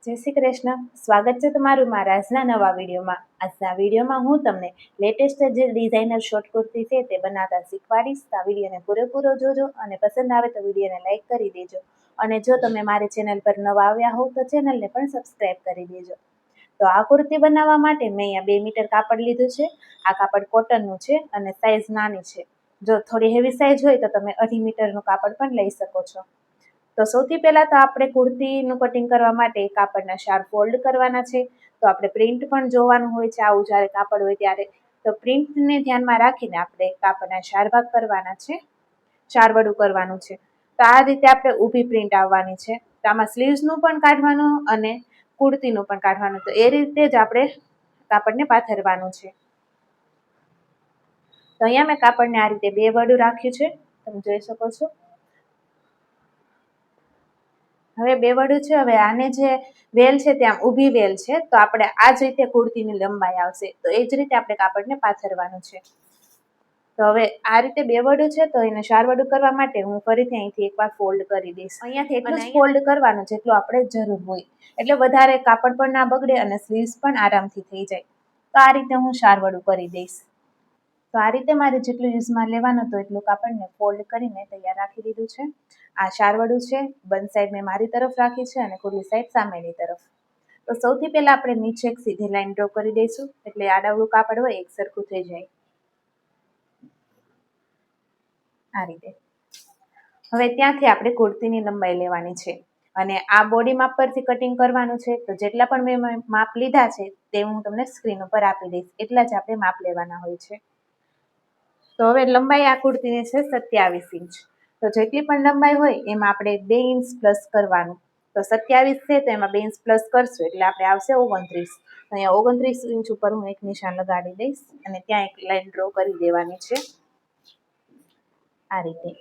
જય શ્રી કૃષ્ણ. સ્વાગત છે તમારું મારા આજના નવા વિડીયોમાં. આજના વિડીયોમાં હું તમને લેટેસ્ટ જે ડિઝાઇનર શોર્ટ કુર્તી છે તે બનાવતા શીખવાડીશ. આ વિડીયોને પૂરેપૂરો જોજો અને પસંદ આવે તો વિડીયોને લાઇક કરી દેજો. અને જો તમે મારી ચેનલ પર નવા આવ્યા હોવ તો ચેનલને પણ સબસ્ક્રાઇબ કરી દેજો. તો આ કુર્તી બનાવવા માટે મેં અહીંયા 2 મીટર કાપડ લીધું છે. આ કાપડ કોટનનું છે અને સાઇઝ નાની છે. જો થોડી હેવી સાઇઝ હોય તો તમે 2.5 મીટરનું કાપડ પણ લઈ શકો છો. તો સૌથી પહેલા તો આપણે કુર્તીનું કટિંગ કરવા માટે કાપડના 4 ફોલ્ડ કરવાના છે. તો આપણે પ્રિન્ટ પણ જોવાનું હોય છે. આવું જ્યારે કાપડ હોય ત્યારે તો પ્રિન્ટને ધ્યાનમાં રાખીને આપણે કાપડના 4 ભાગ કરવાના છે, 4 વડું કરવાનું છે. તો આ રીતે આપણે ઊભી પ્રિન્ટ આવવાની છે. તો આમાં સ્લીવ્સનું પણ કાઢવાનું અને કુર્તીનું પણ કાઢવાનું. તો એ રીતે જ આપણે કાપડને પાથરવાનું છે. તો અહીંયા મેં કાપડને આ રીતે 2 વડું રાખ્યું છે, તમે જોઈ શકો છો. હવે 2 વડું છે. હવે આને જે વેલ છે ત્યાં ઊભી વેલ છે, તો આપણે આ જ રીતે કુર્તીની લંબાઈ આવશે. તો એ જ રીતે આપણે કાપડને પાથરવાનું છે. તો હવે આ રીતે 2 વડું છે, તો એને 4 વડું કરવા માટે હું ફરીથી અહીંથી એકવાર ફોલ્ડ કરી દઈશ. અહીંયાથી એટલું જ ફોલ્ડ કરવાનું જેટલું આપણે જરૂર હોય, એટલે વધારે કાપડ પણ ના બગડે અને સ્લીવ્સ પણ આરામથી થઈ જાય. તો આ રીતે હું 4 વડું કરી દઈશ. તો આ રીતે મારે જેટલું યુઝમાં લેવાનું હતું એટલું કાપડને ફોલ્ડ કરીને તૈયાર રાખી દીધું છે. આ 4 વડું છે, બંધ સાઈડ મેં મારી તરફ રાખી છે અને ખુલ્લી સાઈડ સામેની તરફ. તો સૌથી પહેલા આપણે નીચે એક સીધી લાઈન ડ્રો કરી દઈશું, એટલે આડાવડું કાપડ હોય એક સરખું થઈ જાય. આ રીતે. હવે ત્યાંથી આપણે કુર્તીની લંબાઈ લેવાની છે અને આ બોડી માપ પરથી કટિંગ કરવાનું છે. તો જેટલા પણ મેં માપ લીધા છે તે હું તમને સ્ક્રીન ઉપર આપી દઈશ. એટલા જ આપણે માપ લેવાના હોય છે. તો હવે લંબાઈ આ કુર્તીની છે 27 ઇંચ. તો જેટલી પણ લંબાઈ હોય એમાં આપણે 2 ઇંચ પ્લસ કરવાનું. તો 27 છે તો એમાં 2 ઇંચ પ્લસ કરશું એટલે આપણે આવશે 29. અહીંયા 29 ઇંચ ઉપર હું એક નિશાન લગાડી દઈશ અને ત્યાં એક લાઈન ડ્રો કરી દેવાની છે, આ રીતે.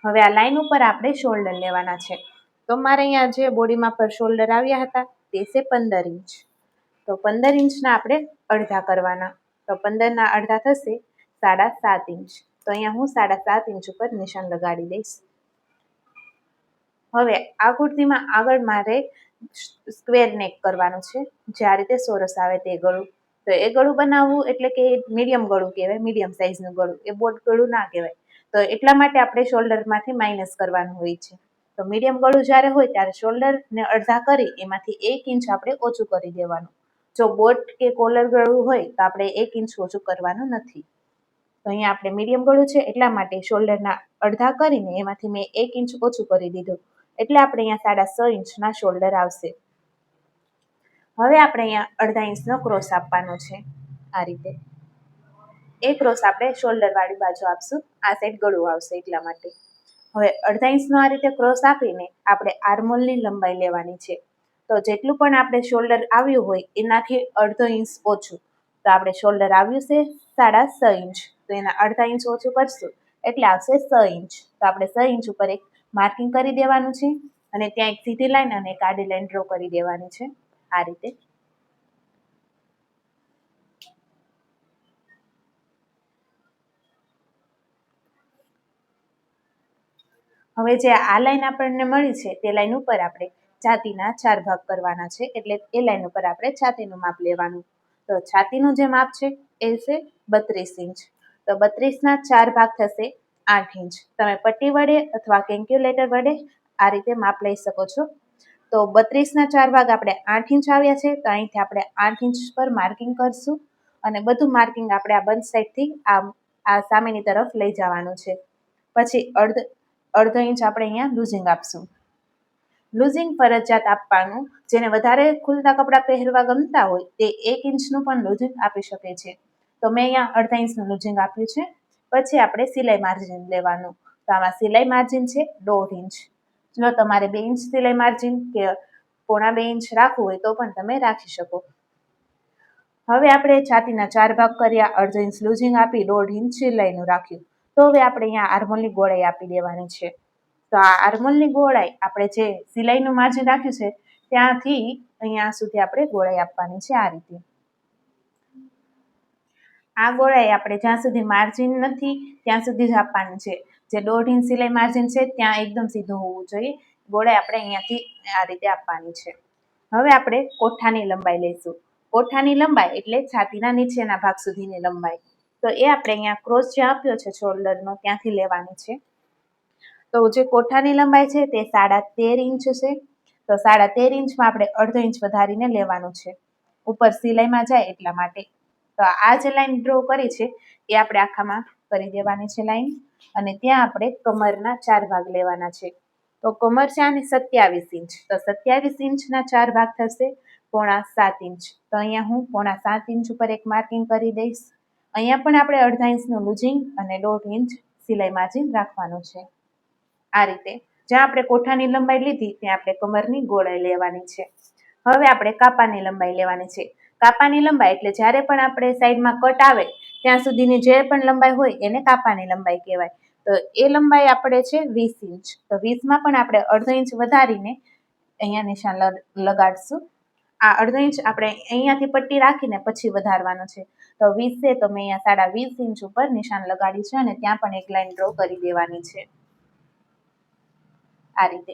હવે આ લાઈન ઉપર આપણે શોલ્ડર લેવાના છે. તો મારે અહીંયા જે બોડીમાં પર શોલ્ડર આવ્યા હતા તે છે 15 ઇંચ. તો 15 ઇંચના આપણે અડધા કરવાના. તો 15ના અડધા થશે 7.5 ઇંચ. તો અહીંયા હું 7.5 ઇંચ ઉપર નિશાન લગાડી દઈશ. હવે આ કુર્તીમાં આગળ મારે સ્ક્વેર નેક કરવાનું છે, જે આ રીતે ચોરસ આવે તે ગળું. તો એ ગળું બનાવવું એટલે કે મીડિયમ ગળું કહેવાય, મીડિયમ સાઇઝનું ગળું, એ બોટ ગળું ના કહેવાય. તો એટલા માટે આપણે શોલ્ડરમાંથી માઇનસ કરવાનું હોય છે. તો મીડિયમ ગળું જ્યારે હોય ત્યારે શોલ્ડરને અડધા કરી એમાંથી 1 ઇંચ આપણે ઓછું કરી દેવાનું. જો બોટ કે કોલર ગળું હોય તો આપણે 1 ઇંચ ઓછું કરવાનું નથી. તો અહીંયા આપણે મીડિયમ ગળું છે એટલા માટે શોલ્ડરના અડધા કરીને એમાંથી મેં 1 ઇંચ ઓછું કરી દીધું. એટલે આપણે અહીંયા 6.5 ઇંચના શોલ્ડર આવશે. હવે આપણે અહીંયા અડધા ઇંચનો ક્રોસ આપવાનો છે, આ રીતે. એ ક્રોસ આપણે શોલ્ડર વાળી બાજુ આપશું, આ સાઈડ ગળું આવશે એટલા માટે. હવે અડધા ઇંચનો આ રીતે ક્રોસ આપીને આપણે આર્મહોલની લંબાઈ લેવાની છે. તો જેટલું પણ આપણે શોલ્ડર આવ્યું હોય એનાથી અડધો ઇંચ ઓછું. તો આપણે શોલ્ડર આવ્યું છે 6.5 ઇંચ, તો એના અડધા ઇંચ ઓછું કરશું એટલે આવશે 6 ઇંચ. તો આપણે 6 ઇંચ ઉપર એક માર્કિંગ કરી દેવાનું છે અને ત્યાં એક સીધી લાઈન અને એક આડી લાઈન ડ્રો કરી દેવાની છે, આ રીતે. હવે જે આ લાઈન આપણને મળી છે તે લાઈન ઉપર આપણે છાતીના 4 ભાગ કરવાના છે, એટલે એ લાઈન ઉપર આપણે છાતીનું માપ લેવાનું. તો છાતીનું જે માપ છે એ છે 32 ઇંચ. તો 32ના 4 ભાગ થશે 8 ઇંચ. તમે પટ્ટી વડે અથવા કેલ્ક્યુલેટર વડે આ રીતે માપ લઈ શકો છો. તો 32ના 4 ભાગ આપણે 8 ઇંચ આવ્યા છે, તો અહીંથી આપણે 8 ઇંચ પર માર્કિંગ કરશું અને બધું માર્કિંગ આપણે આ બંધ સાઈડથી આ સામેની તરફ લઈ જવાનું છે. પછી અડધો ઇંચ આપણે અહીંયા લૂઝિંગ આપશું. લૂઝિંગ ફરજિયાત આપવાનું. જેને વધારે ખુલતા કપડાં પહેરવા ગમતા હોય તે 1 ઇંચનું પણ લૂઝિંગ આપી શકે છે. તો મેં અહીંયા અડધા ઇંચનું લૂઝિંગ આપ્યું છે. પછી આપણે સિલાઈ માર્જિન લેવાનું. તો આમાં સિલાઈ માર્જિન છે 1.5 ઇંચ. જો તમારે 2 ઇંચ સિલાઈ માર્જિન કે 1.25 ઇંચ રાખવું હોય તો પણ તમે રાખી શકો. હવે આપણે છાતીના 4 ભાગ કર્યા, અડધો ઇંચ લૂઝિંગ આપી, 1.5 ઇંચ સિલાઈનું રાખ્યું. તો હવે આપણે અહીંયા આર્મહોલની ગોળાઈ આપી દેવાની છે. તો આ આર્મહોલની ગોળાઈ આપણે જે સિલાઈનું માર્જિન રાખ્યું છે ત્યાંથી અહીંયા સુધી આપણે ગોળાઈ આપવાની છે, આ રીતે. આ ગોળાઈ આપણે જ્યાં સુધી માર્જિન નથી ત્યાં સુધી જ આપવાની છે. જે 1.5 ઇંચ સિલાઈ માર્જિન છે ત્યાં એકદમ સીધું હોવું જોઈએ, ગોળાઈ આપણે અહીંયાથી આ રીતે આપવાની છે. હવે આપણે કોઠાની લંબાઈ લઈશું. કોઠાની લંબાઈ એટલે છાતીના નીચેના ભાગ સુધીની લંબાઈ. તો એ આપણે અહીંયા ક્રોસ જે આપ્યો છે શોલ્ડરનો ત્યાંથી લેવાની છે. તો જે કોઠાની લંબાઈ છે તે 13.5 ઇંચ છે. તો 13.5 ઇંચમાં આપણે અડધો ઇંચ વધારીને લેવાનું છે, ઉપર સિલાઈમાં જાય એટલા માટે. તો આ જે લાઈન ડ્રો કરી છે એ આપણે આખામાં કરી દેવાની છે લાઈન, અને ત્યાં આપણે કમરના 4 ભાગ લેવાના છે. તો કમર છે આની 27 ઇંચ, તો 27 ઇંચના 4 ભાગ થશે 6.25 ઇંચ. તો અહીંયા હું 6.25 ઇંચ ઉપર એક માર્કિંગ કરી દઈશ. અહીંયા પણ આપણે અડધા ઇંચનું લૂઝિંગ અને 1.5 ઇંચ સિલાઈ માર્જિન રાખવાનું છે. આ રીતે જ્યાં આપણે કોઠાની લંબાઈ લીધી ત્યાં આપણે કમરની ગોળાઈ લેવાની છે. હવે આપણે કાપાની લંબાઈ લેવાની છે. કાપાની લંબાઈ એટલે જ્યારે પણ આપણે સાઈડમાં કટ આવે ત્યાં સુધીની જે પણ લંબાઈ હોય એને કાપાની લંબાઈ કહેવાય. તો એ લંબાઈ આપણે છે 20 ઇંચ. તો 20માં પણ આપણે અડધો ઇંચ વધારીને અહીંયા નિશાન લગાડશું. આ અડધો ઇંચ આપણે અહીંયાથી પટ્ટી રાખીને પછી વધારવાનું છે. તો 20 છે તો મેં અહીંયા 20.5 ઇંચ ઉપર નિશાન લગાડ્યું છે અને ત્યાં પણ એક લાઈન ડ્રો કરી દેવાની છે આ રીતે.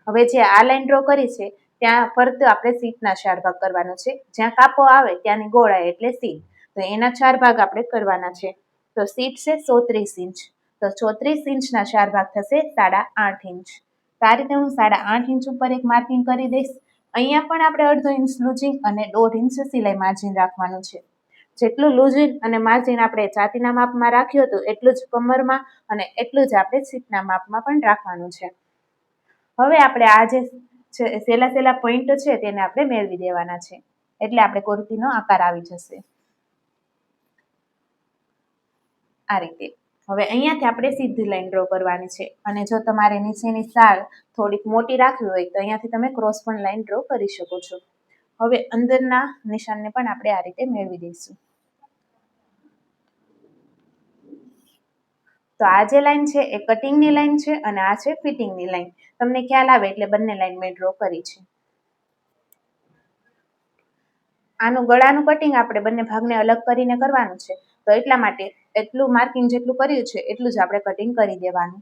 હવે જે આ લાઈન ડ્રો કરી છે ત્યાં ફરતે આપણે સીટના 4 ભાગ કરવાનો છે. જ્યાં કાપો આવે ત્યાંની ગોળાઈ એટલે સીટ, તો એના 4 ભાગ આપણે કરવાના છે. તો સીટ છે 34 ઇંચ, તો 34 ઇંચના 4 ભાગ થશે 8.5 ઇંચ. તો આ રીતે હું 8.5 ઇંચ ઉપર એક માર્કિંગ કરી દઈશ. અહીંયા પણ આપણે અડધો ઇંચ લૂઝિંગ અને 1.5 ઇંચ સિલાઈ માર્જિન રાખવાનું છે. જેટલું લૂઝિંગ અને માર્જિન આપણે છાતીના માપમાં રાખ્યું હતું એટલું જ કમરમાં અને એટલું જ આપણે સીટના માપમાં પણ રાખવાનું છે. હવે આપણે આ જે સેલા પોઈન્ટ છે તેને આપણે મેળવી દેવાના છે, એટલે આપણે કુર્તીનો આકાર આવી જશે આ રીતે. હવે અહીંયાથી આપણે સીધી લાઈન ડ્રો કરવાની છે, અને જો તમારે નીચેની સાલ થોડીક મોટી રાખવી હોય તો અહીંયાથી તમે ક્રોસ પણ લાઈન ડ્રો કરી શકો છો. હવે અંદરના નિશાનને પણ આપણે આ રીતે મેળવી દઈશું. તો આ જે લાઈન છે એ કટિંગની લાઈન છે અને આ છે ફિટિંગની લાઈન. તમને ખ્યાલ આવે એટલે બંને લાઈન મેં ડ્રો કરી છે. આનું ગળાનું કટિંગ આપણે બંને ભાગને અલગ કરીને કરવાનું છે, તો એટલા માટે એટલું માર્કિંગ જેટલું કર્યું છે એટલું જ આપણે કટિંગ કરી દેવાનું.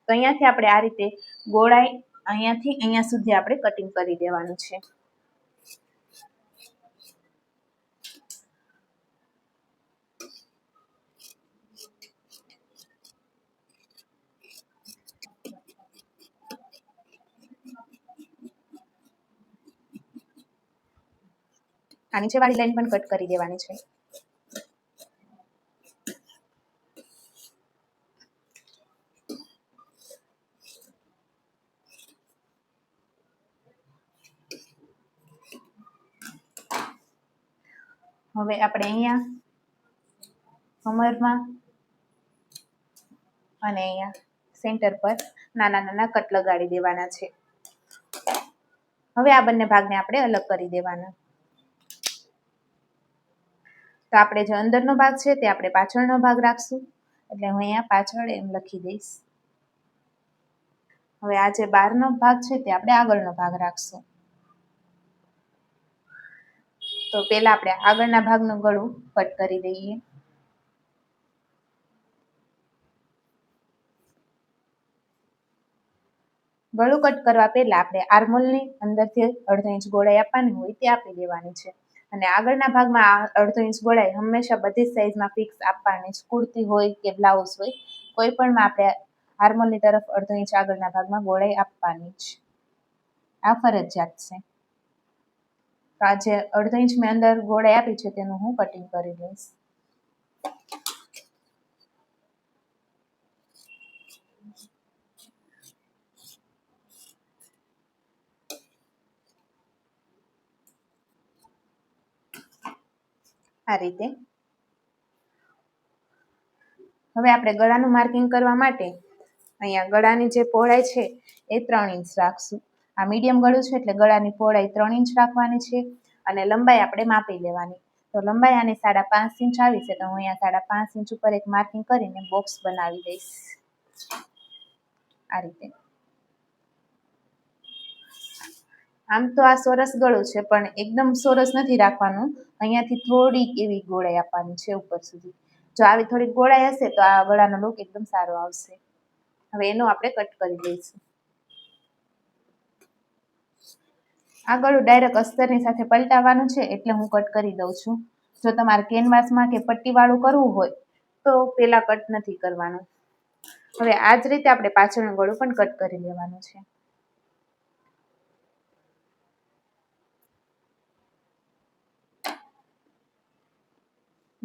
તો અહીંયાથી આપણે આ રીતે ગોળાઈ અહીંયાથી અહીંયા સુધી આપણે કટિંગ કરી દેવાનું છે. આ નીચેવાળી લાઈન પણ કટ કરી દેવાની છે. હવે આપણે અહીંયા કમરમાં અને અહીંયા સેન્ટર પર નાના નાના કટ લગાડી દેવાના છે. હવે આ બંને ભાગને આપણે અલગ કરી દેવાના. તો આપણે જે અંદરનો ભાગ છે તે આપણે પાછળનો ભાગ રાખશું, એટલે હું અહીંયા પાછળ એમ લખી દઈશ. હવે આ જે બહારનો ભાગ છે તે આપણે આગળનો ભાગ રાખશું. તો પહેલા આપણે આગળના ભાગનું ગળું કટ કરી દઈએ. ગળું કટ કરવા પહેલા આપણે આર્મહોલની અંદરથી અડધો ઇંચ ગોળાઈ આપવાની હોય તે આપી દેવાની છે, અને આગળના ભાગમાં અડધો ઇંચ ગોળાઈ હંમેશા બધી જ સાઈઝમાં ફિક્સ આપવાની છે. કુર્તી હોય કે બ્લાઉઝ હોય કોઈ પણમાં આપણે આર્મહોલની તરફ અડધો ઇંચ આગળના ભાગમાં ગોળાઈ આપવાની છે. આ ફરજિયાત છે. તો આ જે અડધો ઇંચ મેં અંદર ગોળાઈ આપી છે તેનું હું કટિંગ કરી દઈશ. આ રીતે. હવે આપણે ગળાનું માર્કિંગ કરવા માટે અહીંયા ગળાની જે પહોળાઈ છે એ 3 ઇંચ રાખશું. આ મીડિયમ ગળું છે એટલે ગળાની પહોળાઈ 3 ઇંચ રાખવાની છે, અને લંબાઈ આપણે માપી લેવાની. તો લંબાઈ આની 5.5 ઇંચ આવી છે, તો હું અહીંયા 5.5 ઇંચ ઉપર એક માર્કિંગ કરીને બોક્સ બનાવી દઈશ આ રીતે. આમ તો આ સોરસ ગળું છે પણ એકદમ સોરસ નથી રાખવાનું, અહીંયાથી થોડીક એવી ગોળાઈ આપવાની છે ઉપર સુધી. જો આવી થોડીક ગોળાઈ હશે તો આ ગળાનો લુક એકદમ સારો આવશે. હવે એનું આપણે કટ કરી દઈશું. આ ગળું ડાયરેક્ટ અસ્તરની સાથે પલટાવવાનું છે એટલે હું કટ કરી દઉં છું. જો તમારે કેનવાસમાં કે પટ્ટીવાળું કરવું હોય તો પેલા કટ નથી કરવાનું. હવે આ જ રીતે આપણે પાછળનું ગળું પણ કટ કરી લેવાનું છે.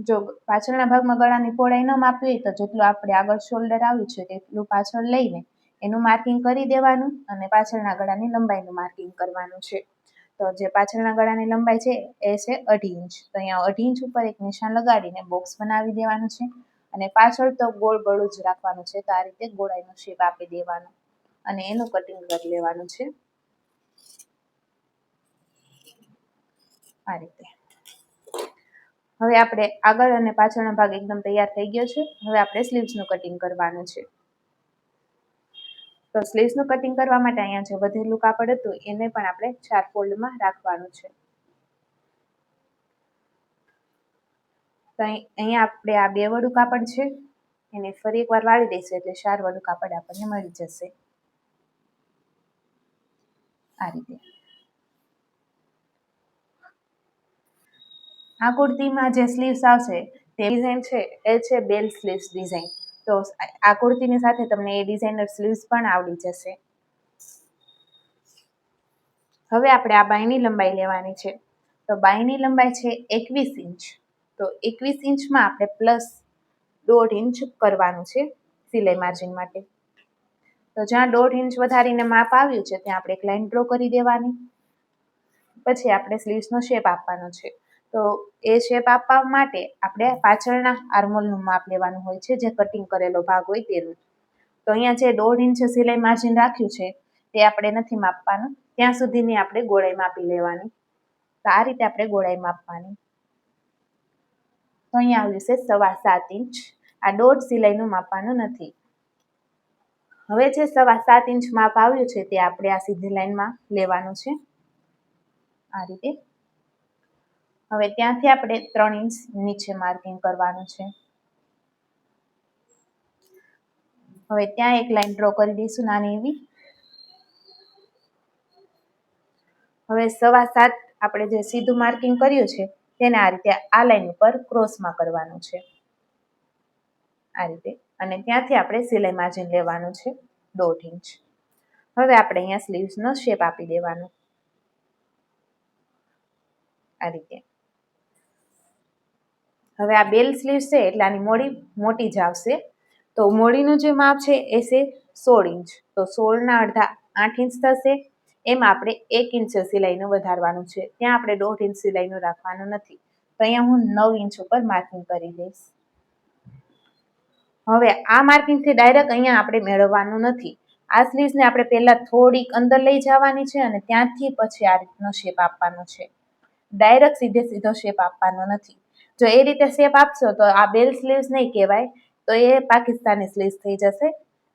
જો પાછળના ભાગમાં ગળાની પહોળાઈ ન માપવી હોય તો જેટલું આપણે આગળ શોલ્ડર આવ્યું છે તેટલું પાછળ લઈને એનું માર્કિંગ કરી દેવાનું અને પાછળના ગળાની લંબાઈનું માર્કિંગ કરવાનું છે. તો જે પાછળના ગળાની લંબાઈ છે એ છે 2.5 ઇંચ. તો અહીંયા 2.5 ઇંચ ઉપર એક નિશાન લગાડીને બોક્સ બનાવી દેવાનું છે અને પાછળ તો ગોળ ગળું જ રાખવાનું છે. તો આ રીતે ગોળાઈનો શેપ આપી દેવાનો અને એનું કટિંગ કરી લેવાનું છે આ રીતે. હવે આપણે આગળ અને પાછળનો ભાગ એકદમ તૈયાર થઈ ગયો છે. હવે આપણે સ્લીવ્સનું કટિંગ કરવાનું છે. તો સ્લીવ્સનું કટિંગ કરવા માટે અહીંયા જે વધેલું કાપડ હતું એને પણ આપણે 4 ફોલ્ડમાં રાખવાનું છે. તો અહીંયા આપણે આ 2 વડું કાપડ છે એને ફરી એકવાર વાળી દઈશું એટલે 4 વડું કાપડ આપણને મળી જશે આ રીતે. આ કુર્તીમાં જે સ્લીવ્સ આવશે તે ડિઝાઇન છે એ છે બેલ સ્લીવ્સ ડિઝાઇન. તો આ કુર્તીની સાથે તમને એ ડિઝાઇનર સ્લીવ્સ પણ આવડી જશે. હવે આપણે આ બાયની લંબાઈ લેવાની છે. તો બાયની લંબાઈ છે 21 ઇંચ. તો 21 ઇંચમાં આપણે પ્લસ 1.5 ઇંચ કરવાનું છે સિલાઈ માર્જિન માટે. તો જ્યાં 1.5 ઇંચ વધારીને માપ આવ્યું છે ત્યાં આપણે એક લાઈન ડ્રો કરી દેવાની. પછી આપણે સ્લીવ્સનો શેપ આપવાનો છે. તો એ શેપ આપવા માટે આપણે પાછળના આર્મહોલનું માપ લેવાનું હોય છે, જે કટિંગ કરેલો ભાગ હોય તેનું. તો અહીંયા જે 1.5 ઇંચ સિલાઈ માર્જિન રાખ્યું છે તે આપણે નથી માપવાનું, ત્યાં સુધીની આપણે ગોળાઈ માપી લેવાની. તો આ રીતે આપણે ગોળાઈ માપવાની. તો અહીંયા આવ્યું છે 7.25 ઇંચ. આ દોઢ સિલાઈનું માપવાનું નથી. હવે જે 7.25 ઇંચ માપ આવ્યું છે તે આપણે આ સીધી લાઈનમાં લેવાનું છે આ રીતે. હવે ત્યાંથી આપણે 3 ઇંચ નીચે માર્કિંગ કરવાનું છે. હવે ત્યાં એક લાઈન ડ્રો કરી દઈશું નાની એવી. હવે 7.25 આપણે જે સીધું માર્કિંગ કર્યું છે તેને આ રીતે આ લાઈન ઉપર ક્રોસમાં કરવાનું છે આ રીતે. અને ત્યાંથી આપણે સિલાઈ માર્જિન લેવાનું છે 1.5 ઇંચ. હવે આપણે અહીંયા સ્લીવ્સનો શેપ આપી દેવાનો આ રીતે. હવે આ બેલ સ્લીવ્સ છે એટલે આની મોડી મોટી જ આવશે. તો મોડીનું જે માપ છે એ છે 16 ઇંચ. તો 16ના અડધા 8 ઇંચ થશે. એમાં આપણે 1 ઇંચ સિલાઈનું વધારવાનું છે. ત્યાં આપણે 1.5 ઇંચ સિલાઈનું રાખવાનું નથી. તો અહીંયા હું 9 ઇંચ ઉપર માર્કિંગ કરી દઈશ. હવે આ માર્કિંગથી ડાયરેક્ટ અહીંયા આપણે મેળવવાનું નથી. આ સ્લીવ્સને આપણે પહેલાં થોડીક અંદર લઈ જવાની છે અને ત્યાંથી પછી આ રીતનો શેપ આપવાનો છે. ડાયરેક્ટ સીધો શેપ આપવાનો નથી. જો એ રીતે શેપ આપશો તો આ બેલ સ્લીવ્સ નહીં કહેવાય, તો એ પાકિસ્તાની સ્લીવ્સ થઈ જશે.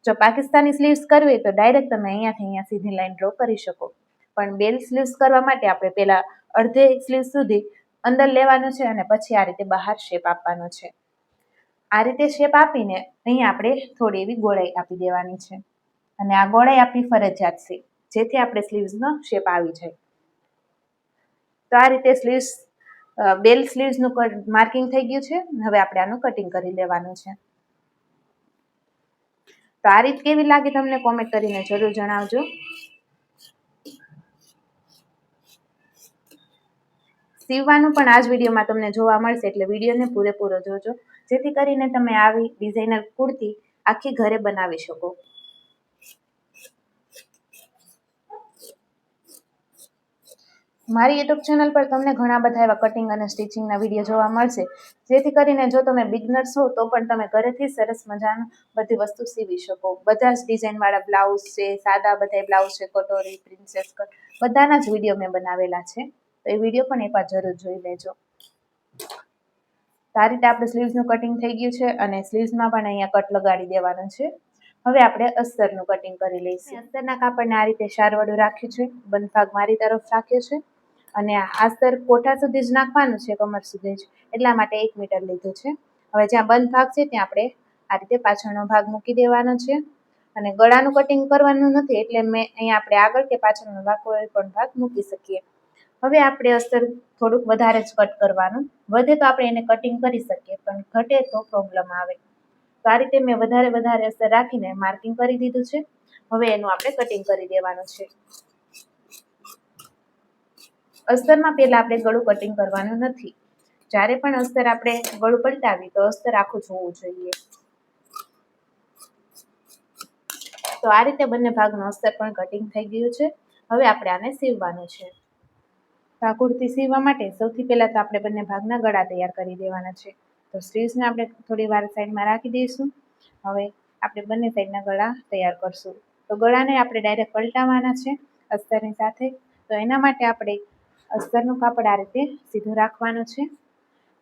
જો પાકિસ્તાની સ્લીવ્સ કરવી તો ડાયરેક્ટ તમે અહીંયાથી અહીંયા સીધી લાઈન ડ્રો કરી શકો. પણ બેલ સ્લીવ્સ કરવા માટે આપણે પહેલાં અડધે સ્લીવ સુધી અંદર લેવાનું છે અને પછી આ રીતે બહાર શેપ આપવાનો છે. આ રીતે શેપ આપીને અહીંયા આપણે થોડી એવી ગોળાઈ આપી દેવાની છે અને આ ગોળાઈ આપણી ફરજિયાત છે, જેથી આપણે સ્લીવ્સનો શેપ આવી જાય. તો આ રીતે સ્લીવ્સ બેલ સ્લીવ્સનું માર્કિંગ થઈ ગયું છે. હવે આપણે આનું કટિંગ કરી લેવાનું છે. તો આ રીત કેવી લાગી તમને કોમેન્ટ કરીને જરૂર જણાવજો. સીવવાનું પણ આ જ વિડીયોમાં તમને જોવા મળશે, એટલે વિડીયોને પૂરેપૂરો જોજો, જેથી કરીને તમે આવી ડિઝાઇનર કુર્તી આખી ઘરે બનાવી શકો. મારી યુટ્યુબ ચેનલ પર તમને ઘણા બધા એવા કટિંગ અને સ્ટિચિંગના વિડીયો જોવા મળશે, જેથી કરીને જો તમે બિગનર્સ હો તો પણ તમે ઘરેથી સરસ મજાનું બધી વસ્તુ સીવી શકો. બધા જ ડિઝાઇનવાળા બ્લાઉઝ છે, સાદા બધા બ્લાઉઝ છે, કટોરી, પ્રિન્સેસ કટ, બધાના જ વિડીયો મેં બનાવેલા છે. તો એ વિડીયો પણ એકવાર જરૂર જોઈ લેજો. આ રીતે આપણે સ્લીવ્સનું કટિંગ થઈ ગયું છે અને સ્લીવ્સમાં પણ અહીંયા કટ લગાડી દેવાનું છે. હવે આપણે અસ્તરનું કટિંગ કરી લઈશું. અસ્તરના કાપડને આ રીતે 4 વડું રાખ્યું છે, બંધ ભાગ મારી તરફ રાખ્યો છે અને આ અસ્તર કોઠા સુધી જ નાખવાનું છે, કમર સુધી જ, એટલા માટે 1 મીટર લીધું છે. હવે જ્યાં બંધ ભાગ છે ત્યાં આપણે આ રીતે પાછળનો ભાગ મૂકી દેવાનો છે અને ગળાનું કટિંગ કરવાનું નથી, એટલે મેં અહીંયા આપણે આગળ કે પાછળનો ભાગ કોઈ પણ ભાગ મૂકી શકીએ. હવે આપણે અસ્તર થોડુંક વધારે જ કટ કરવાનું, વધે તો આપણે એને કટિંગ કરી શકીએ, પણ ઘટે તો પ્રોબ્લેમ આવે. તો આ રીતે મેં વધારે અસ્તર રાખીને માર્કિંગ કરી દીધું છે. હવે એનું આપણે કટિંગ કરી દેવાનું છે. અસ્તરમાં પહેલા આપણે ગળું કટિંગ કરવાનું નથી. જ્યારે પણ અસ્તર આપણે ગળું પલટાવી તો અસ્તર આખું જોવું જોઈએ. તો આ રીતે બંને ભાગનું અસ્તર પણ કટિંગ થઈ ગયું છે. હવે આપણે આને સીવવાનું છે. તો આ કુર્તી સીવવા માટે સૌથી પહેલા તો આપણે બંને ભાગના ગળા તૈયાર કરી દેવાના છે. તો સ્લીવ્સને આપણે થોડી વાર સાઈડમાં રાખી દઈશું. હવે આપણે બંને સાઈડના ગળા તૈયાર કરશું. તો ગળાને આપણે ડાયરેક્ટ પલટાવવાના છે અસ્તરની સાથે. તો એના માટે આપણે અસ્તરનું કાપડ આ રીતે સીધું રાખવાનું છે.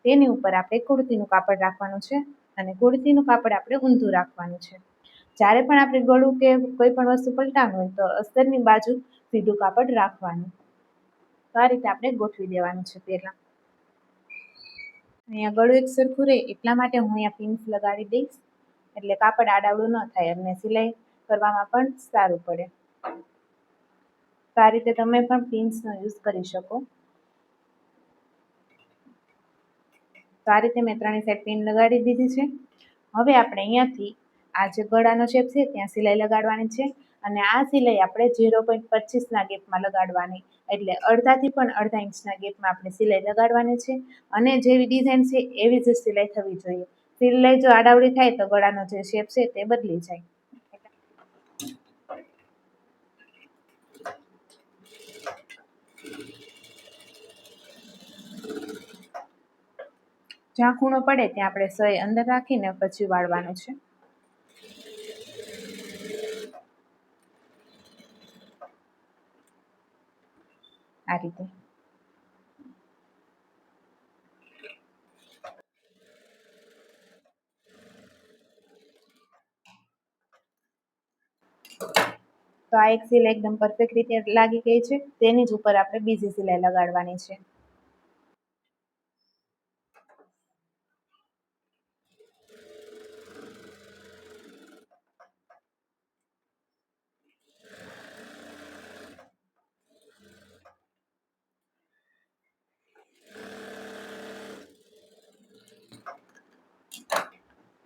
તેની ઉપર આપણે કુર્તીનું કાપડ રાખવાનું છે અને કુર્તીનું કાપડ આપણે ઊંધું રાખવાનું છે. જ્યારે પણ આપણે ગળું કે કોઈ પણ વસ્તુ પલટાવવું હોય તો અસ્તરની બાજુ સીધું કાપડ રાખવાનું. તો આ રીતે આપણે ગોઠવી દેવાનું છે. પહેલા અહીંયા ગળું એક સરખું રહે એટલા માટે હું અહીંયા પિન્સ લગાડી દઈશ, એટલે કાપડ આડાવડું ન થાય અને સિલાઈ કરવામાં પણ સારું પડે. તો આ રીતે તમે પણ પિન્સનો યુઝ કરી શકો. તો આ રીતે મેં ત્રણેય સાઈડ પિન લગાડી દીધી છે. હવે આપણે અહીંયાથી આ જે ગળાનો શેપ છે ત્યાં સિલાઈ લગાડવાની છે અને આ સિલાઈ આપણે 0.25ના ગેપમાં લગાડવાની, એટલે અડધાથી પણ અડધા ઇંચના ગેપમાં આપણે સિલાઈ લગાડવાની છે. અને જેવી ડિઝાઇન છે એવી જ સિલાઈ થવી જોઈએ. સિલાઈ જો આડાવડી થાય તો ગળાનો જે શેપ છે તે બદલી જાય. જ્યાં ખૂણો પડે ત્યાં આપણે સય અંદર રાખીને પછી વાળવાનું છે. આ રીતે તો આ એક સિલાઈ એકદમ પરફેક્ટ રીતે લાગી ગઈ છે. તેની જ ઉપર આપણે બીજી સિલાઈ લગાડવાની છે.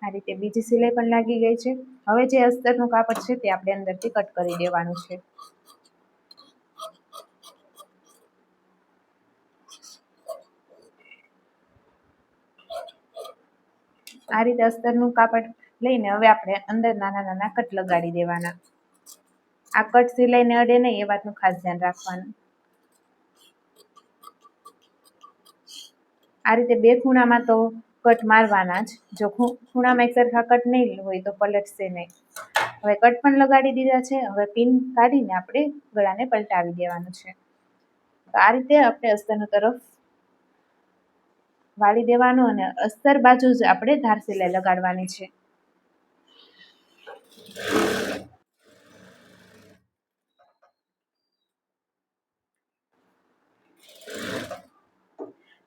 આ રીતે બીજી સિલાઈ પણ લાગી ગઈ છે. હવે જે અસ્તરનું કાપડ છે તે આપણે અંદરથી કટ કરી દેવાનું છે. આ રીતે અસ્તરનું કાપડ લઈને હવે આપણે અંદર નાના કટ લગાડી દેવાના. આ કટ સિલાઈને અડે નહીં એ વાતનું ખાસ ધ્યાન રાખવાનું. આ રીતે બે ખૂણામાં તો કટ મારવાના જ. જો ખૂણામાં એક સરખા કટ નહીં હોય તો પલટશે નહીં. હવે કટ પણ લગાડી દીધા છે. હવે પિન કાઢીને આપણે ગળાને પલટાવી દેવાનું છે. તો આ રીતે આપણે અસ્તરનું તરફ વાળી દેવાનું અને અસ્તર બાજુ જ આપણે ધાર સિલાઈ લગાડવાની છે.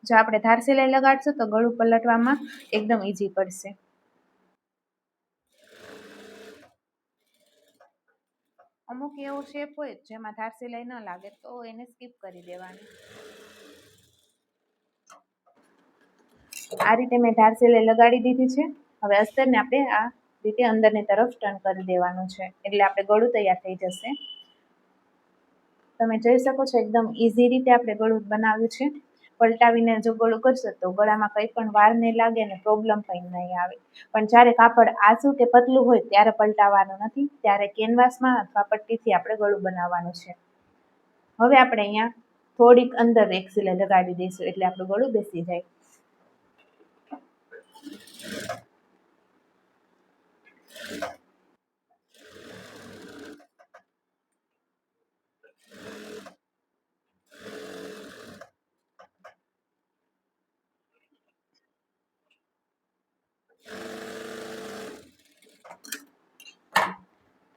જો આપણે ધાર સિલાઈ લગાડશું તો ગળું પલટવામાં એકદમ ઈઝી પડશે. અમુક એવો શેપ હોય જેમાં ધાર સિલાઈ ન લાગે તો એને સ્કીપ કરી દેવાની. આ રીતે મેં ધાર સિલાઈ લગાડી દીધી છે. હવે અસ્તરને આપણે આ રીતે અંદરની તરફ ટર્ન કરી દેવાનું છે, એટલે આપણે ગળું તૈયાર થઈ જશે. તમે જોઈ શકો છો એકદમ ઈઝી રીતે આપણે ગળું બનાવ્યું છે. પલટાવીને જો ગળું કરશો તો ગળામાં કંઈ પણ વાર નહીં લાગે અને પ્રોબ્લેમ પણ નહીં આવે. પણ જ્યારે કાપડ આછું કે પતલું હોય ત્યારે પલટાવવાનું નથી, ત્યારે કેનવાસમાં અથવા પટ્ટીથી આપણે ગળું બનાવવાનું છે. હવે આપણે અહીંયા થોડીક અંદર એક સિલાઈ લગાડી દઈશું એટલે આપણું ગળું બેસી જાય.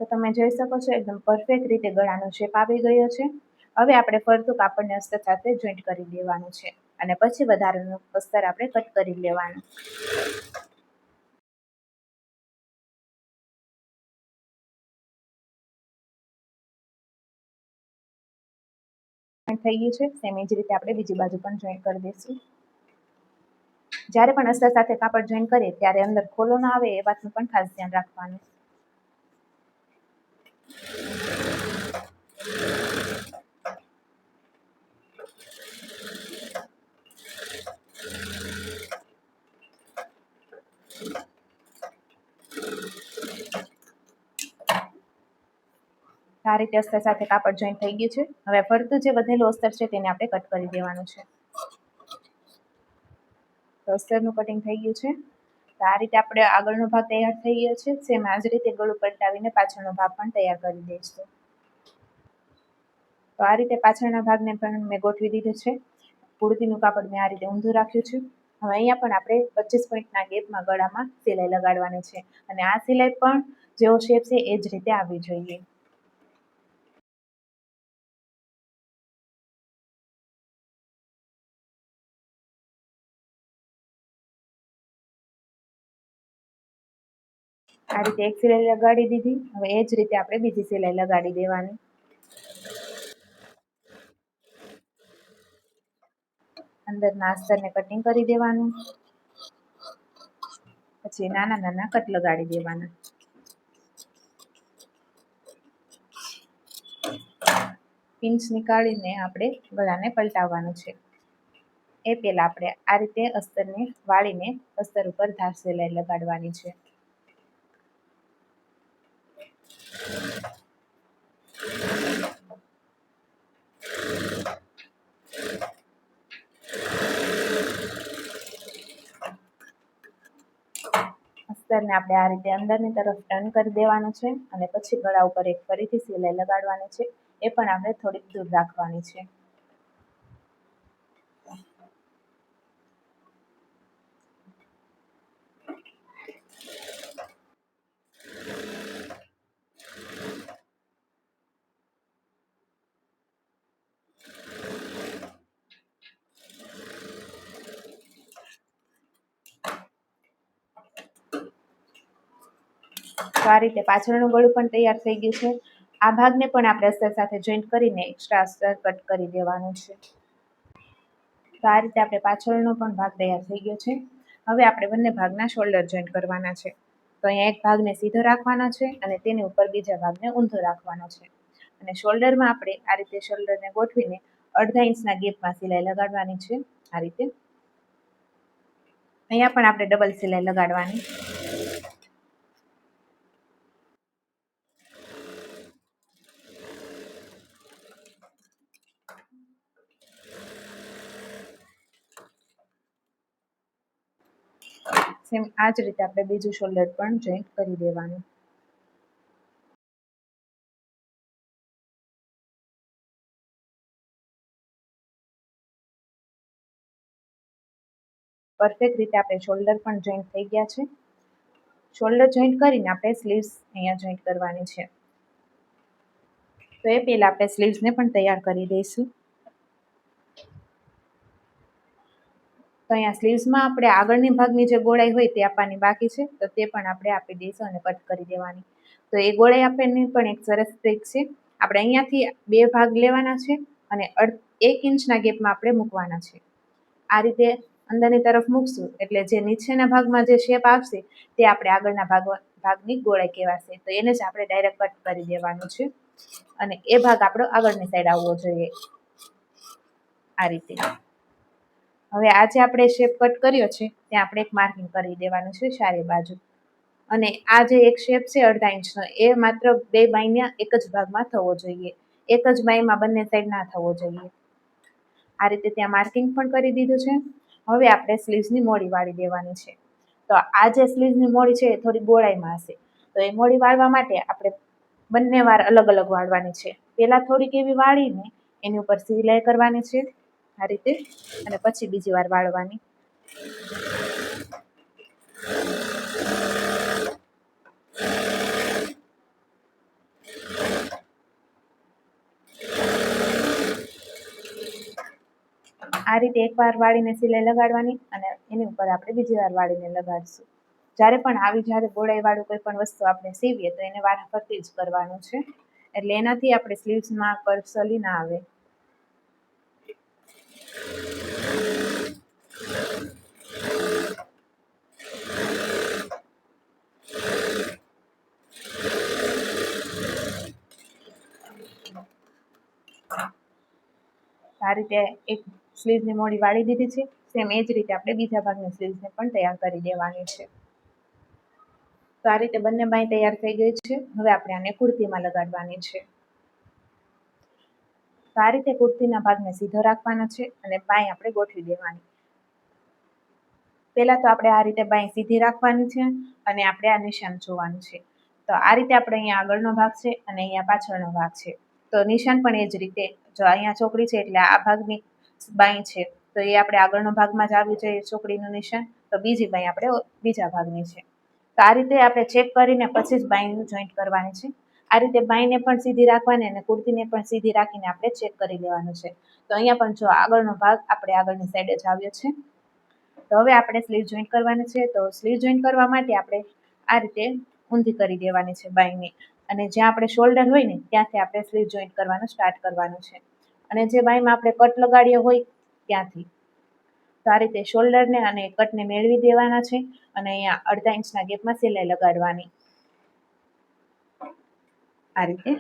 તો તમે જોઈ શકો છો એકદમ પરફેક્ટ રીતે ગળાનો શેપ આવી ગયો છે. હવે આપણે ફરતું કાપડને અસ્તર સાથે જોઈન્ટ કરી દેવાનું છે અને પછી વધારાનું અસ્તર આપણે કટ કરી લેવાનું. થઈ ગયું છે. સેમ એ જ રીતે આપણે બીજી બાજુ પણ જોઈન્ટ કરી દઈશું. જ્યારે પણ અસ્તર સાથે કાપડ જોઈન્ટ કરીએ ત્યારે અંદર ખોલો ના આવે એ વાતનું પણ ખાસ ધ્યાન રાખવાનું. આ રીતે અસ્તર સાથે કાપડ જોઈન્ટ થઈ ગયું છે. હવે ફરતું જે વધેલું અસ્તર છે તેને આપણે કટ કરી દેવાનું છે. તો અસ્તરનું કટિંગ થઈ ગયું છે. તો આ રીતે આપણે આગળનો ભાગ તૈયાર થઈ ગયો છે. સેમ આ જ રીતે ગળું પલટાવીને પાછળનો ભાગ પણ તૈયાર કરી દઈશું. તો આ રીતે પાછળના ભાગને પણ મેં ગોઠવી દીધું છે. કુર્તીનું કાપડ મેં આ રીતે ઊંધું રાખ્યું છે. હવે અહીંયા પણ આપણે 25 પોઈન્ટના ગેપમાં ગળામાં સિલાઈ લગાડવાની છે અને આ સિલાઈ પણ જેવો શેપ છે એ જ રીતે આવવી જોઈએ. આ રીતે એક સિલાઈ લગાડી દીધી. હવે એ જ રીતે આપણે બીજી સિલાઈ લગાડી દેવાની. અંદરના અસ્તરને કટિંગ કરી દેવાનું. પછી નાના નાના કટ લગાડી દેવાના. પિન્ચ નીકાળીને આપણે ગળાને પલટાવવાનું છે. એ પહેલા આપણે આ રીતે અસ્તરને વાળીને અસ્તર ઉપર ધાર સિલાઈ લગાડવાની છે. અસ્તરને આપણે આ રીતે અંદરની તરફ ટર્ન કરી દેવાનું છે અને પછી ગળા ઉપર એક ફરીથી સિલાઈ લગાડવાની છે. એ પણ આપણે થોડીક દૂર રાખવાની છે. તો આ રીતે પાછળનું ગળું પણ તૈયાર થઈ ગયું છે. આ ભાગને પણ આપણે અસ્તર સાથે જોઈન્ટ કરીને એક્સ્ટ્રા અસ્તર કટ કરી દેવાનું છે. તો આ રીતે આપણે પાછળનો પણ ભાગ તૈયાર થઈ ગયો છે. હવે આપણે બંને ભાગના શોલ્ડર જોઈન્ટ કરવાના છે. તો અહીંયા એક ભાગને સીધો રાખવાનો છે અને તેની ઉપર બીજા ભાગને ઊંધો રાખવાનો છે. અને શોલ્ડરમાં આપણે આ રીતે શોલ્ડરને ગોઠવીને 1/2 ઇંચના ગેપમાં સિલાઈ લગાડવાની છે. આ રીતે અહીંયા પણ આપણે ડબલ સિલાઈ લગાડવાની. સેમ આ જ રીતે આપણે બીજું શોલ્ડર પણ જોઈન્ટ કરી દેવાનું. પરફેક્ટ રીતે આપણે શોલ્ડર પણ જોઈન્ટ થઈ ગયા છે. શોલ્ડર જોઈન્ટ કરીને આપણે સ્લીવ્સ અહીંયા જોઈન્ટ કરવાની છે. તો એ પહેલા આપણે સ્લીવ્સને પણ તૈયાર કરી દઈશું. તો અહીંયા સ્લીવ્સમાં આપણે આગળની ભાગની જે ગોળાઈ હોય તે આપવાની બાકી છે. તો તે પણ આપણે આપી દઈશું અને કટ કરી દેવાની. તો એ ગોળાઈ આપવાની પણ એક સરસ ટ્રીક છે. આપણે અહીંયાથી 2 ભાગ લેવાના છે અને 1 ઇંચના ગેપમાં આપણે મૂકવાના છે. આ રીતે અંદરની તરફ મૂકશું એટલે જે નીચેના ભાગમાં જે શેપ આવશે તે આપણે આગળના ભાગની ગોળાઈ કહેવાશે. તો એને જ આપણે ડાયરેક્ટ કટ કરી દેવાનું છે અને એ ભાગ આપણો આગળની સાઈડ આવવો જોઈએ. આ રીતે હવે આ જે આપણે શેપ કટ કર્યો છે ત્યાં આપણે એક માર્કિંગ કરી દેવાનું છે ચારે બાજુ. અને આ જે એક શેપ છે 1/2 ઇંચનો એ માત્ર 2 બાયના એક જ ભાગમાં થવો જોઈએ. એક જ બાયમાં બંને સાઈડ ના થવો જોઈએ. આ રીતે ત્યાં માર્કિંગ પણ કરી દીધું છે. હવે આપણે સ્લીવ્સની મોડી વાળી દેવાની છે. તો આ જે સ્લીવ્સની મોડી છે એ થોડી ગોળાઈમાં હશે. તો એ મોડી વાળવા માટે આપણે બંને વાર અલગ અલગ વાળવાની છે. પહેલા થોડીક એવી વાળીને એની ઉપર સિલાઈ કરવાની છે આ રીતે અને પછી બીજી વાર વાળવાની. આ રીતે એકવાર વાળીને સિલાઈ લગાડવાની અને એની ઉપર આપણે બીજી વાર વાળીને લગાડીશું. જ્યારે પણ આવી જ્યારે ગોળાઈવાળું કોઈ પણ વસ્તુ આપણે સીવીએ તો એને વારાફરતી જ કરવાનું છે એટલે એનાથી આપણે સ્લીવ્સમાં કરસલી ના આવે. આ રીતે એક સ્લીવ્સની મોડી વાળી દીધી છે. સેમ એ જ રીતે આપણે બીજા ભાગની સ્લીવ્સને પણ તૈયાર કરી દેવાની છે. તો આ રીતે બંને બાંય તૈયાર થઈ ગઈ છે. હવે આપણે આને કુર્તીમાં લગાડવાની છે. તો આ રીતે કુર્તીના ભાગને સીધો રાખવાનો છે અને બાંય આપણે ગોઠવી દેવાની. પહેલા તો આપણે આ રીતે બાંય સીધી રાખવાની છે અને આપણે આ નિશાન જોવાનું છે. તો આ રીતે આપણે અહીંયા આગળનો ભાગ છે અને અહીંયા પાછળનો ભાગ છે. તો નિશાન પણ એ જ રીતે, જો અહીંયા ચોકડી છે એટલે આ ભાગની બાંય છે તો એ આપણે આગળનો ભાગમાં જ આવવું જોઈએ ચોકડીનું નિશાન. તો બીજી બાંય આપણે બીજા ભાગની છે. તો આ રીતે આપણે ચેક કરીને પછી જ બાંયનું જોઈન્ટ કરવાની છે. આ રીતે બાંયને પણ સીધી રાખવાની અને કુર્તીને પણ સીધી રાખીને આપણે ચેક કરી લેવાનું છે. તો અહીંયા પણ જો આગળનો ભાગ આપણે આગળની સાઈડે જ આવ્યો છે. તો હવે આપણે સ્લીવ જોઈન્ટ કરવાની છે. તો સ્લીવ જોઈન્ટ કરવા માટે આપણે આ રીતે ઊંધી કરી દેવાની છે બાંયને, અને જ્યાં આપણે શોલ્ડર હોય ને ત્યાંથી આપણે સ્લીવ જોઈન્ટ કરવાનું સ્ટાર્ટ કરવાનું છે, અને જે બાંયમાં આપણે કટ લગાડ્યો હોય ત્યાંથી. તો આ રીતે શોલ્ડરને અને કટને મેળવી દેવાના છે અને અહીંયા અડધા ઇંચના ગેપમાં સિલાઈ લગાડવાની. આ રીતે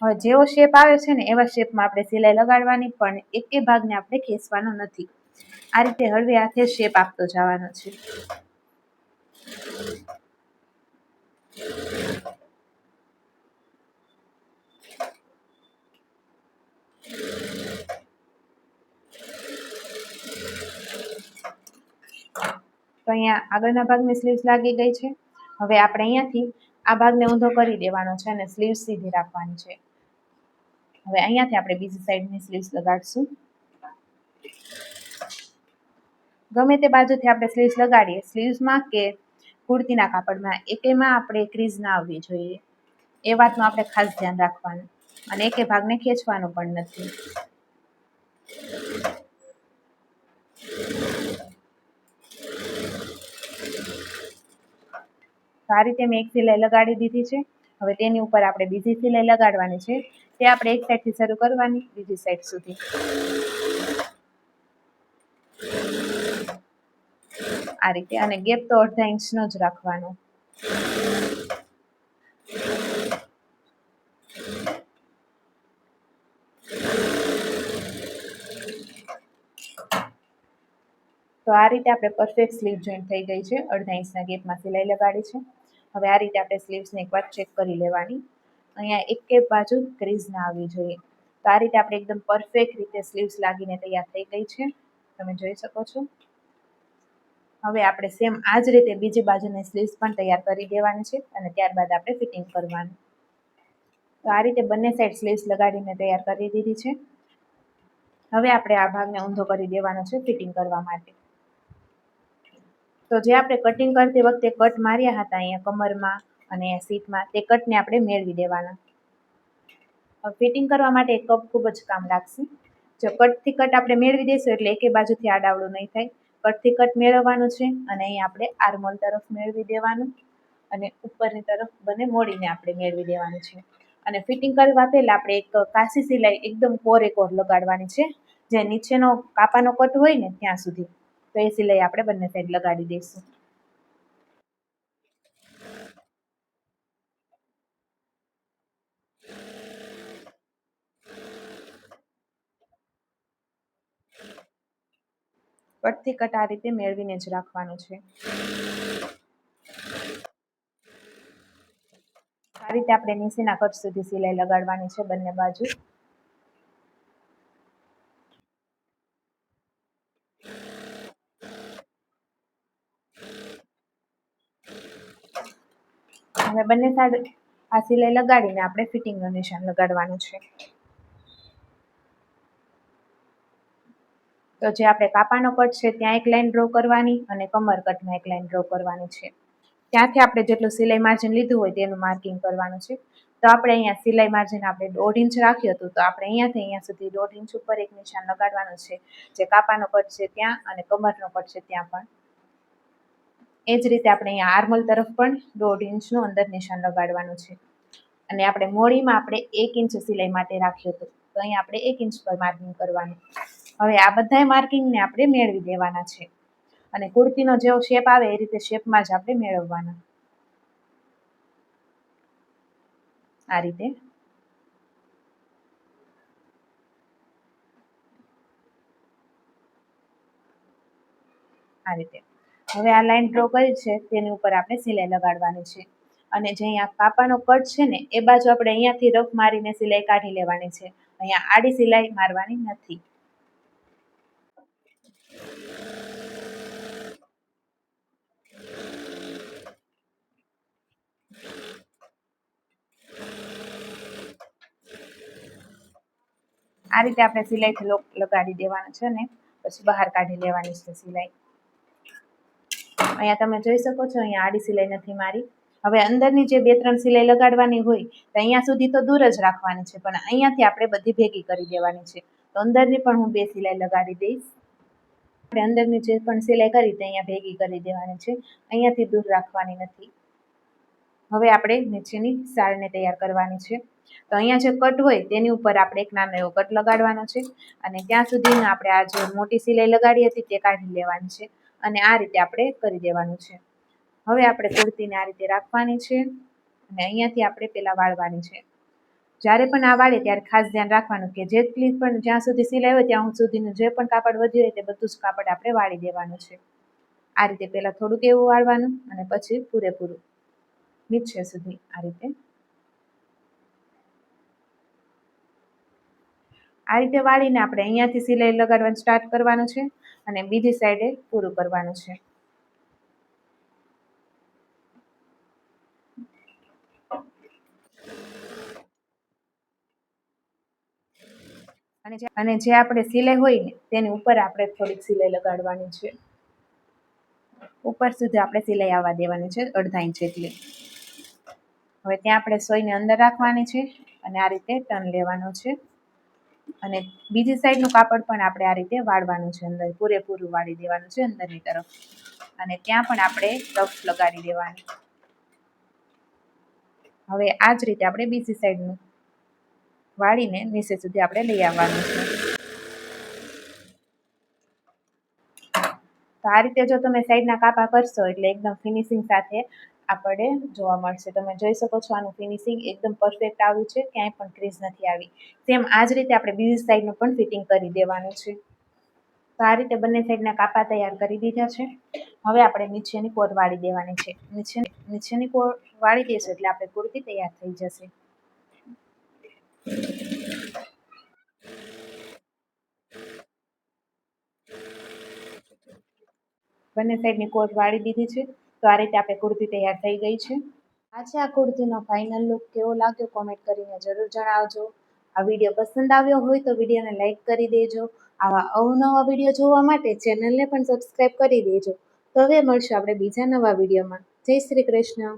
હવે જેવો શેપ આવે છે ને એવા શેપમાં આપણે સિલાઈ લગાડવાની, પણ એકે ભાગને આપણે ખેંચવાનો નથી. આ રીતે હળવે હાથે શેપ આપતો જવાનો છે. તો અહીંયા આગળના ભાગની સ્લીવ્સ લાગી ગઈ છે. હવે આપણે અહીંયાથી આ ભાગને ઊંધો કરી દેવાનો છે અને સ્લીવ્સ સીધી રાખવાની છે. હવે અહીંયાથી આપણે બીજી સાઈડની સ્લીવ્સ લગાડશું. ગમે તે બાજુથી આપણે સ્લીવ્સ લગાડીએ, સ્લીવ્સમાં કે કુર્તીના કાપડમાં, એકેમાં આપણે ક્રીઝ ના આવવી જોઈએ. એ વાતનું આપણે ખાસ ધ્યાન રાખવાનું, અને એકે ભાગને ખેંચવાનું પણ નથી. તો આ રીતે મેં એક સિલાઈ લગાડી દીધી છે. હવે તેની ઉપર આપણે બીજી સિલાઈ લગાડવાની છે. તે આપણે એક સાઈડથી શરૂ કરવાની, બીજી સાઈડ સુધી. આ રીતે, અને ગેપ તો અડધા ઇંચનો જ રાખવાનો. તો આ રીતે આપણે પરફેક્ટ સ્લીવ જોઈન્ટ થઈ ગઈ છે. અડધા ઇંચના ગેપમાં સિલાઈ લગાડી છે. હવે આ રીતે આપણે સ્લીવ્સને એકવાર ચેક કરી લેવાની. અહીંયા એક બાજુ ક્રીઝ ના આવવી જોઈએ. તો આ રીતે આપણે એકદમ પરફેક્ટ રીતે સ્લીવ્સ લાગીને તૈયાર થઈ ગઈ છે, તમે જોઈ શકો છો. હવે આપણે સેમ આ જ રીતે બીજી બાજુની સ્લીવ્સ પણ તૈયાર કરી દેવાની છે અને ત્યારબાદ આપણે ફિટિંગ કરવાનું. તો આ રીતે બંને સાઈડ સ્લીવ્સ લગાડીને તૈયાર કરી દીધી છે. હવે આપણે આ ભાગને ઊંધો કરી દેવાનો છે ફિટિંગ કરવા માટે. તો જે આપણે કટિંગ કરતી વખતે કટ માર્યા હતા અહીંયા કમરમાં અને સીટમાં, તે કટને આપણે મેળવી દેવાના. ફિટિંગ કરવા માટે એક કપ ખૂબ જ કામ લાગશે. જો કટથી કટ આપણે મેળવી દઈશું એટલે એકે બાજુથી આડાવડું નહીં થાય. કટથી કટ મેળવવાનું છે અને અહીં આપણે આર્મોલ તરફ મેળવી દેવાનું, અને ઉપરની તરફ બંને મોડીને આપણે મેળવી દેવાનું છે. અને ફિટિંગ કરવા પહેલાં આપણે એક કાચી સિલાઈ એકદમ કોરે કોર લગાડવાની છે, જે નીચેનો કાપાનો કટ હોય ને ત્યાં સુધી. તો એ સિલાઈ આપણે બંને સાઈડ લગાડી દઈશું. કટથી કટ આ રીતે મેળવીને જ રાખવાનું છે. આ રીતે આપણે નીચેના કટ સુધી સિલાઈ લગાડવાની છે બંને બાજુ. હવે બંને સાઈડ આ સિલાઈ લગાડીને આપણે ફિટિંગનું નિશાન લગાડવાનું છે. તો જે આપણે કાપાનો કટ છે ત્યાં એક લાઈન ડ્રો કરવાની અને કમર કટમાં એક લાઈન ડ્રો કરવાની છે. ત્યાંથી આપણે જેટલું સિલાઈ માર્જિન લીધું હોય તેનું માર્કિંગ કરવાનું છે. તો આપણે અહીંયા સિલાઈ માર્જિન આપણે 1.5 ઇંચ રાખ્યું હતું, તો આપણે અહીંયાથી અહીંયા સુધી 1.5 ઇંચ ઉપર એક નિશાન લગાડવાનું છે, જે કાપાનો કટ છે ત્યાં અને કમરનો કટ છે ત્યાં પણ. એ જ રીતે આપણે અહીંયા આર્મલ તરફ પણ 1.5 ઇંચનું અંદર નિશાન લગાડવાનું છે. અને આપણે મોડીમાં આપણે 1 ઇંચ સિલાઈ માટે રાખ્યું હતું, તો અહીંયા આપણે 1 ઇંચ પર માર્કિંગ કરવાનું. હવે આ બધા માર્કિંગને આપણે મેળવી દેવાના છે, અને કુર્તીનો જેવો શેપ આવે એ રીતે શેપમાં જ આપણે મેળવવાના. આ રીતે આ રીતે. હવે આ લાઈન ડ્રો કરી છે તેની ઉપર આપણે સિલાઈ લગાડવાની છે. અને જે અહીંયા કાપાનો કટ છે ને એ બાજુ આપણે અહીંયાથી રફ મારીને સિલાઈ કાઢી લેવાની છે. અહીંયા આડી સિલાઈ મારવાની નથી. આ રીતે આપણે સિલાઈથી લોક લગાડી દેવાનું છે ને પછી બહાર કાઢી લેવાની છે સિલાઈ. અહીંયા તમે જોઈ શકો છો, અહીંયા આડી સિલાઈ નથી મારી. હવે અંદરની જે 2-3 સિલાઈ લગાડવાની હોય તો અહીંયા સુધી તો દૂર જ રાખવાની છે, પણ અહીંયાથી આપણે બધી ભેગી કરી દેવાની છે. તો અંદરની પણ હું 2 સિલાઈ લગાડી દઈશ. આપણે અંદરની જે પણ સિલાઈ કરી તે અહીંયા ભેગી કરી દેવાની છે, અહીંયાથી દૂર રાખવાની નથી. હવે આપણે નીચેની સારને તૈયાર કરવાની છે. તો અહીંયા જે કટ હોય તેની ઉપર આપણે એક નાનો એવો કટ લગાડવાનો છે અને ત્યાં સુધીમાં આપણે આ જે મોટી સિલાઈ લગાડી હતી તે કાઢી લેવાની છે અને આ રીતે આપણે કરી દેવાનું છે. હવે આપણે કુર્તીને આ રીતે રાખવાની છે અને અહીંયાથી આપણે પહેલાં વાળવાની છે. જ્યારે પણ આ વાળે ત્યારે ખાસ ધ્યાન રાખવાનું કે જેટલી પણ જ્યાં સુધી સિલાઈ હોય ત્યાં સુધીનું જે પણ કાપડ વધ્યું હોય તે બધું જ કાપડ આપણે વાળી દેવાનું છે. આ રીતે પહેલાં થોડુંક એવું વાળવાનું અને પછી પૂરેપૂરું નીચે સુધી આ રીતે. આ રીતે વાળીને આપણે અહીંયાથી સિલાઈ લગાડવાનું સ્ટાર્ટ કરવાનું છે અને બીજી સાઈડે પૂરું કરવાનું છે. અને જે આપણે સિલાઈ હોય ને તેની ઉપર આપણે થોડીક સિલાઈ લગાડવાની છે. ઉપર સુધી આપણે સિલાઈ આવવા દેવાની છે, 1/2 ઇંચ જેટલી. હવે ત્યાં આપણે સોયને અંદર રાખવાની છે અને આ રીતે ટર્ન લેવાનો છે અને બીજી સાઈડનું કાપડ પણ આપણે આ રીતે વાળવાનું છે, અંદર પૂરેપૂરું વાળી દેવાનું છે અંદરની તરફ અને ત્યાં પણ આપણે રફ લગાડી દેવાની. હવે આ જ રીતે આપણે બીજી સાઈડનું વાળીને નીચે સુધી આપણે લઈ આવવાનું છે. તો આ રીતે જો તમે સાઈડના કાપા કરશો એટલે એકદમ ફિનિશિંગ સાથે આપણે જોવા મળશે. તમે જોઈ શકો છો આનું ફિનિશિંગ એકદમ પરફેક્ટ આવ્યું છે, ક્યાંય પણ ક્રીઝ નથી આવી. સેમ આ જ રીતે આપણે બીજી સાઈડનું પણ ફિટિંગ કરી દેવાનું છે. તો આ રીતે બંને સાઈડના કાપા તૈયાર કરી દીધા છે. હવે આપણે નીચેની કોર વાળી દેવાની છે. નીચેની કોર વાળી દઈશું એટલે આપણે કુર્તી તૈયાર થઈ જશે. બંને સાઈડની કોર વાળી દીધી છે. તો આ રીતે આપણે કુર્તી તૈયાર થઈ ગઈ છે. આ છે આ કુર્તીનો ફાઇનલ લુક. કેવો લાગ્યો કોમેન્ટ કરીને જરૂર જણાવજો. આ વિડીયો પસંદ આવ્યો હોય તો વિડીયોને લાઈક કરી દેજો. આવા અવનવા વિડીયો જોવા માટે ચેનલને પણ સબસ્ક્રાઈબ કરી દેજો. તો હવે મળશું આપણે બીજા નવા વિડીયોમાં. જય શ્રી કૃષ્ણ.